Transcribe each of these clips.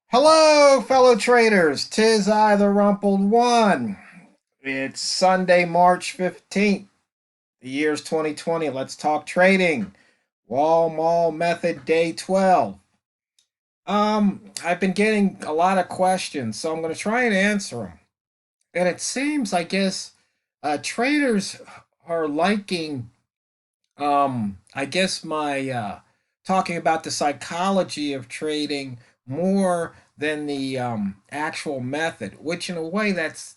Hello, fellow traders. Tis I, the Rumpled One. It's Sunday, March 15th. The year's 2020. Let's talk trading. Walmal method day 12. I've been getting a lot of questions, so I'm going to try and answer them. And it seems, I guess, traders are liking, I guess, my talking about the psychology of trading more than the actual method, which in a way that's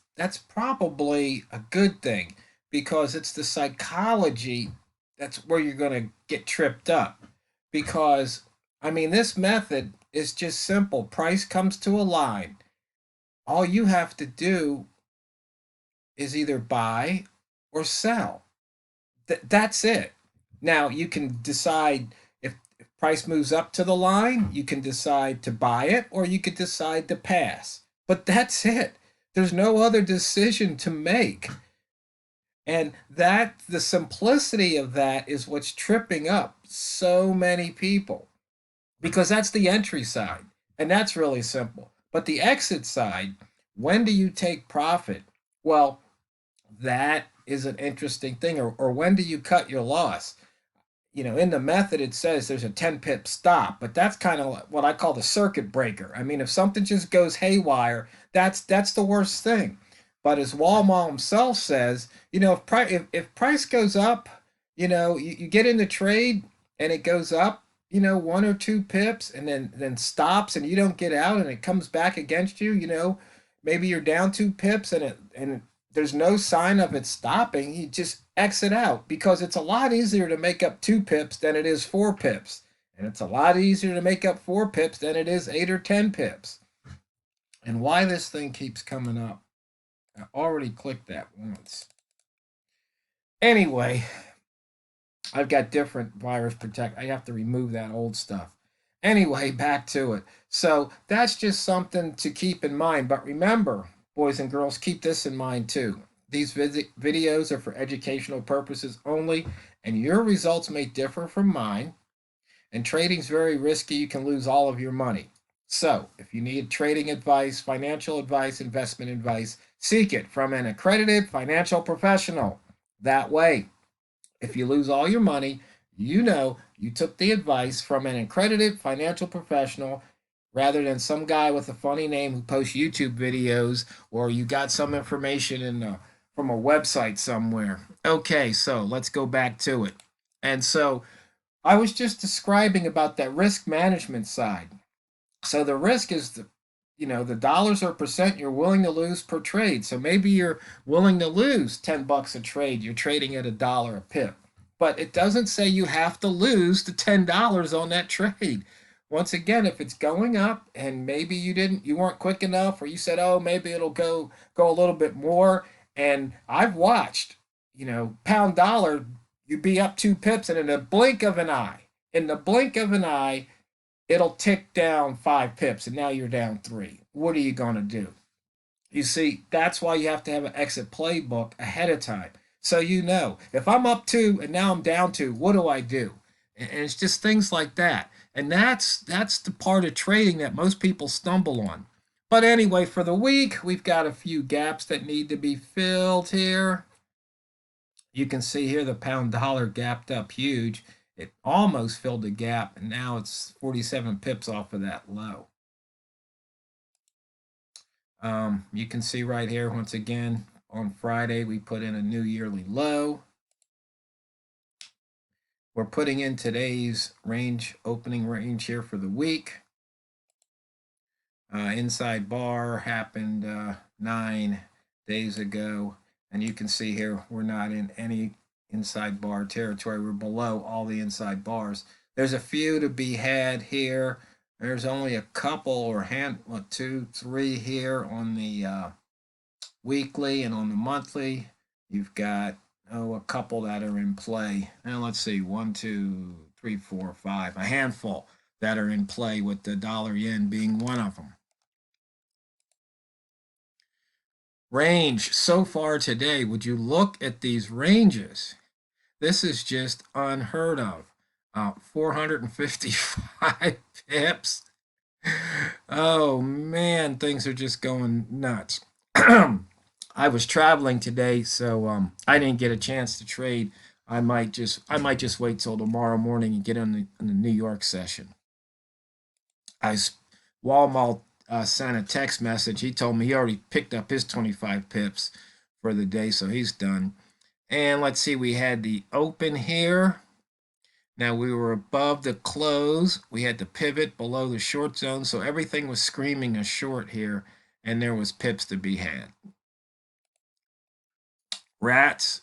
probably a good thing because it's the psychology that's where you're going to get tripped up. Because I mean, this method is just simple. Price comes to a line. All you have to do is either buy or sell. That's it. Now you can decide if price moves up to the line, you can decide to buy it or you could decide to pass. But that's it. There's no other decision to make. And that the simplicity of that is what's tripping up so many people because that's the entry side and that's really simple. But the exit side, when do you take profit? Well, that is an interesting thing. Or when do you cut your loss? In the method it says there's a 10 pip stop, but that's kind of what I call the circuit breaker. I mean, if something just goes haywire, that's the worst thing. But as Walmal himself says, if price goes up, you get in the trade and it goes up, one or two pips and then stops and you don't get out and it comes back against you, maybe you're down two pips and there's no sign of it stopping, you just exit out because it's a lot easier to make up 2 pips than it is 4 pips. And it's a lot easier to make up 4 pips than it is 8 or 10 pips. And why this thing keeps coming up, I already clicked that once. Anyway, I've got different virus protect. I have to remove that old stuff. Anyway, back to it. So that's just something to keep in mind. But remember, boys and girls, keep this in mind too. These videos are for educational purposes only, and your results may differ from mine. And trading's very risky. You can lose all of your money. So, if you need trading advice, financial advice, investment advice, seek it from an accredited financial professional. That way, if you lose all your money, you took the advice from an accredited financial professional rather than some guy with a funny name who posts YouTube videos or you got some information from a website somewhere. Okay, so let's go back to it. And so I was just describing about that risk management side. So the risk is the dollars or percent you're willing to lose per trade. So maybe you're willing to lose $10 a trade. You're trading at $1 a pip. But it doesn't say you have to lose the $10 on that trade. Once again, if it's going up and maybe you weren't quick enough or you said, "Oh, maybe it'll go a little bit more." And I've watched, pound dollar, you'd be up 2 pips and in the blink of an eye, it'll tick down 5 pips and now you're down 3. What are you going to do? You see, that's why you have to have an exit playbook ahead of time. So if I'm up 2 and now I'm down 2, what do I do? And it's just things like that. And that's the part of trading that most people stumble on. But anyway, for the week, we've got a few gaps that need to be filled here. You can see here the pound dollar gapped up huge. It almost filled the gap, and now it's 47 pips off of that low. You can see right here, once again, on Friday, we put in a new yearly low. We're putting in today's opening range here for the week. Inside bar happened 9 days ago. And you can see here, we're not in any inside bar territory. We're below all the inside bars. There's a few to be had here. There's only a couple or 2, 3 here on the weekly, and on the monthly, you've got a couple that are in play. And let's see, 1, 2, 3, 4, 5, a handful that are in play, with the dollar yen being one of them. Range so far today, would you look at these ranges? This is just unheard of. 455 pips. Oh man, things are just going nuts. I was traveling today, so I didn't get a chance to trade. I might just wait till tomorrow morning and get on the New York session. I Walmal sent a text message. He told me he already picked up his 25 pips for the day, so he's done. And let's see, we had the open here. Now we were above the close. We had the pivot below the short zone, so everything was screaming a short here, and there was pips to be had. Rats,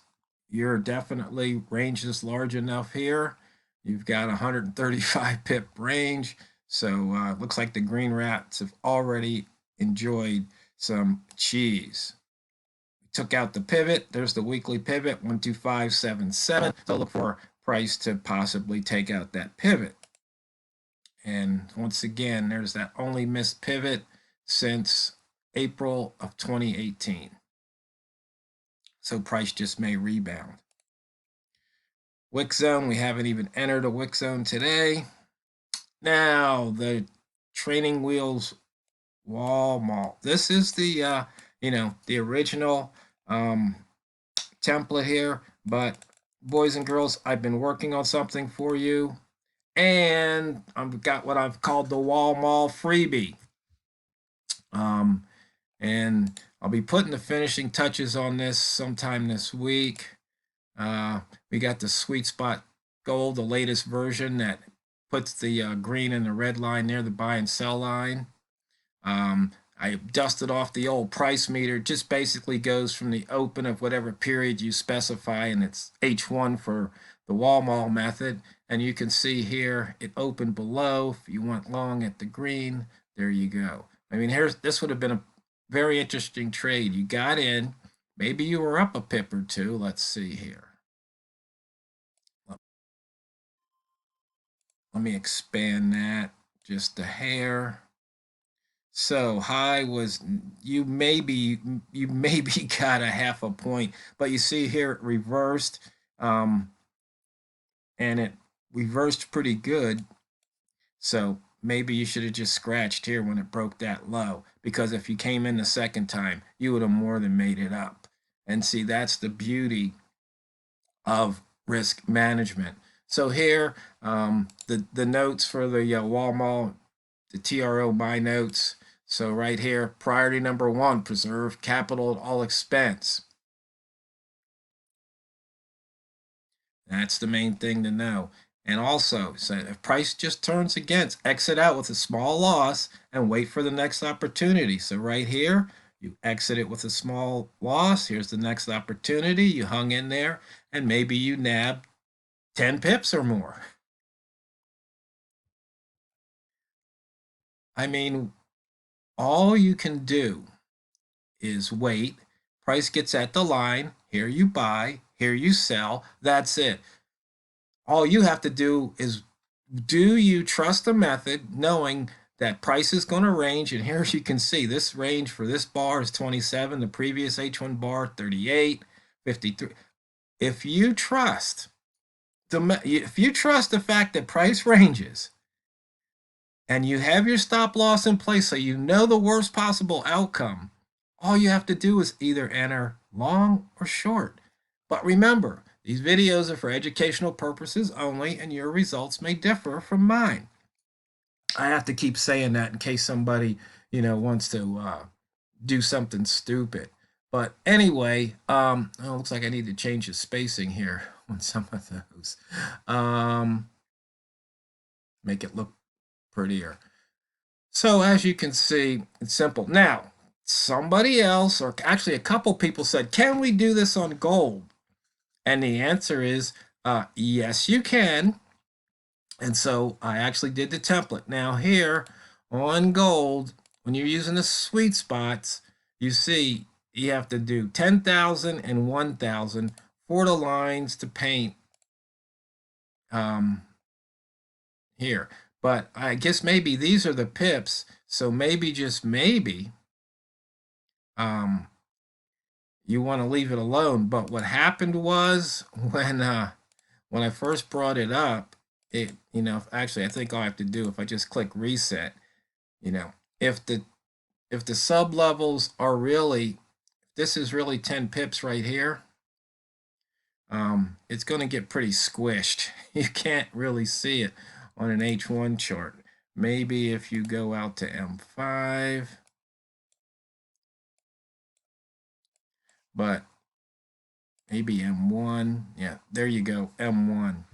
you're definitely range is large enough here. You've got 135 pip range, so looks like the green rats have already enjoyed some cheese. We took out the pivot. There's the weekly pivot, 12577. So look for price to possibly take out that pivot. And once again, there's that only missed pivot since April of 2018. So price just may rebound. Wick zone, we haven't even entered a wick zone today. Now the training wheels Walmal. This is the the original template here, but boys and girls, I've been working on something for you, and I've got what I've called the Walmal freebie. And I'll be putting the finishing touches on this sometime this week. We got the Sweet Spot Gold, the latest version that puts the green and the red line near the buy and sell line. I dusted off the old price meter. Just basically goes from the open of whatever period you specify, and it's H1 for the Walmal method. And you can see here it opened below. If you want long at the green, there you go. I mean, this would have been a very interesting trade. You got in, maybe you were up a pip or two. Let's see here. Let me expand that just a hair. So high was you maybe got a half a point, but you see here it reversed, and it reversed pretty good. So maybe you should have just scratched here when it broke that low, because if you came in the second time, you would have more than made it up. And see, that's the beauty of risk management. So here, the notes for the Walmart, the TRO my notes. So right here, priority number 1, preserve capital at all expense. That's the main thing to know. And also, so if price just turns against, exit out with a small loss and wait for the next opportunity. So right here, you exit it with a small loss. Here's the next opportunity. You hung in there, and maybe you nabbed 10 pips or more. I mean, all you can do is wait. Price gets at the line. Here you buy. Here you sell. That's it. All you have to do is, do you trust the method knowing that price is going to range? And here you can see this range for this bar is 27. The previous H1 bar, 38, 53. If you trust the fact that price ranges, and you have your stop loss in place so you know the worst possible outcome, all you have to do is either enter long or short. But remember, these videos are for educational purposes only, and your results may differ from mine. I have to keep saying that in case somebody, wants to do something stupid. But anyway, it looks like I need to change the spacing here on some of those. Make it look prettier. So as you can see, it's simple. Now, somebody else, or actually a couple people said, can we do this on gold? And the answer is, yes, you can. And so I actually did the template. Now here on gold, when you're using the sweet spots, you see you have to do 10,000 and 1,000 for the lines to paint here. But I guess maybe these are the pips, so maybe, just maybe, you want to leave it alone. But what happened was when I first brought it up, actually I think all I have to do, if I just click reset, You know, if the sub levels are really, this is really 10 pips right here, it's going to get pretty squished. You can't really see it on an H1 chart. Maybe if you go out to M5, but maybe M1. Yeah, there you go, M1.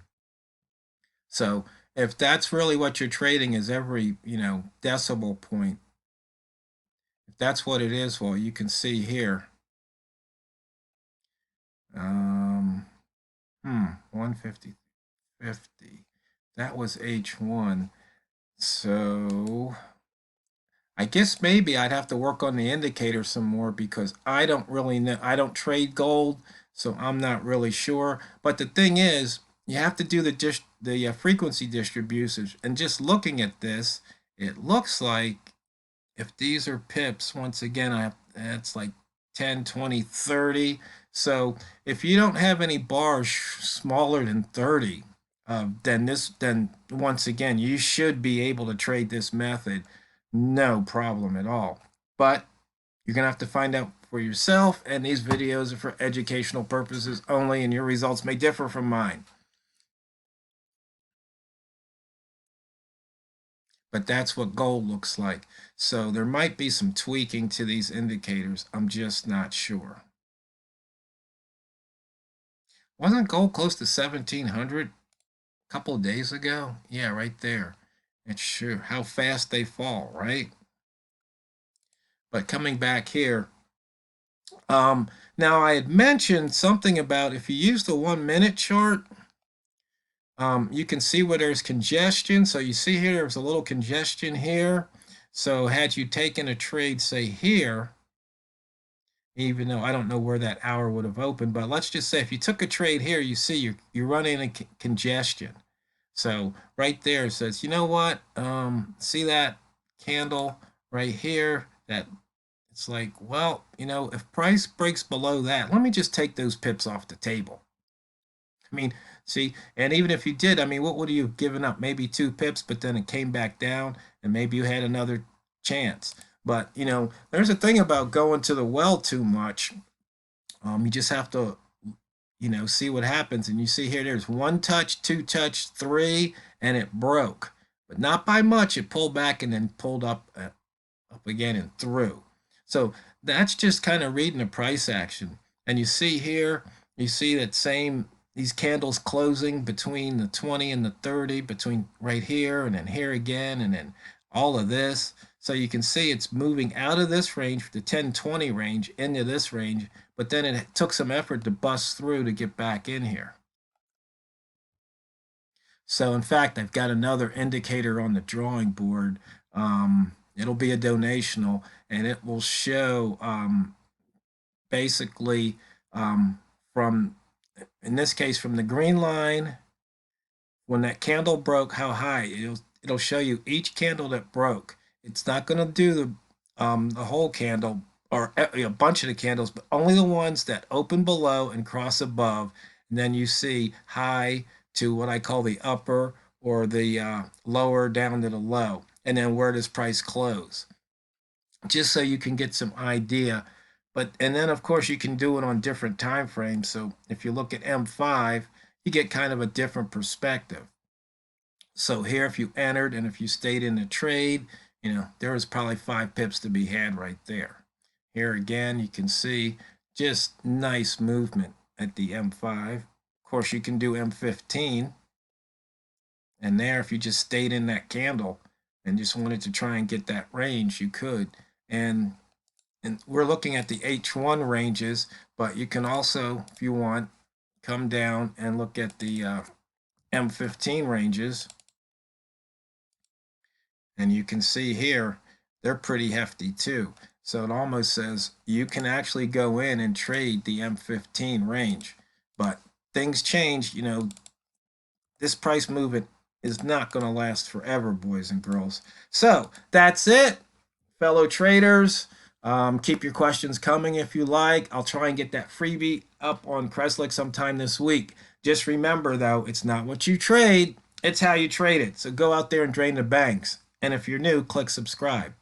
So if that's really what you're trading is every, decimal point, if that's what it is, well, you can see here, 150, 50. That was H1. So I guess maybe I'd have to work on the indicator some more because I don't really know. I don't trade gold, so I'm not really sure. But the thing is, you have to do the frequency distributions. And just looking at this, it looks like if these are pips, once again, that's like 10, 20, 30. So if you don't have any bars smaller than 30, then once again, you should be able to trade this method, no problem at all. But you're going to have to find out for yourself, and these videos are for educational purposes only, and your results may differ from mine. But that's what gold looks like. So there might be some tweaking to these indicators. I'm just not sure. Wasn't gold close to 1700 a couple of days ago? Yeah, right there. It's sure how fast they fall, right? But coming back here, now I had mentioned something about if you use the 1 minute chart, you can see where there's congestion. So you see here, there's a little congestion here. So had you taken a trade, say here, even though I don't know where that hour would have opened, but let's just say if you took a trade here, you see you're running a congestion. So right there it says, you know what? See that candle right here? That it's like, well, if price breaks below that, let me just take those pips off the table. I mean, see, and even if you did, I mean, what would you have given up? Maybe 2 pips, but then it came back down, and maybe you had another chance. But there's a thing about going to the well too much. You just have to, see what happens. And you see here, there's 1 touch, 2 touch, 3, and it broke, but not by much. It pulled back and then pulled up again and through. So that's just kind of reading the price action. And you see here, you see that same these candles closing between the 20 and the 30, between right here and then here again, and then all of this. So you can see it's moving out of this range, the 10-20 range, into this range, but then it took some effort to bust through to get back in here. So in fact, I've got another indicator on the drawing board. It'll be a donational, and it will show basically from, in this case, from the green line, when that candle broke, how high. It'll show you each candle that broke. It's not going to do the whole candle or a bunch of the candles, but only the ones that open below and cross above. And then you see high to what I call the upper, or the lower down to the low. And then where does price close? Just so you can get some idea. And then of course you can do it on different time frames. So if you look at M5, you get kind of a different perspective. So here, if you entered and if you stayed in the trade, there was probably 5 pips to be had right there. Here again, you can see just nice movement at the M5. Of course, you can do M15. And there, if you just stayed in that candle and just wanted to try and get that range, you could. And we're looking at the H1 ranges, but you can also, if you want, come down and look at the M15 ranges. And you can see here, they're pretty hefty too. So it almost says you can actually go in and trade the M15 range. But things change, this price movement is not going to last forever, boys and girls. So that's it, fellow traders. Keep your questions coming if you like. I'll try and get that freebie up on Kreslik sometime this week. Just remember, though, it's not what you trade, it's how you trade it. So go out there and drain the banks. And if you're new, click subscribe.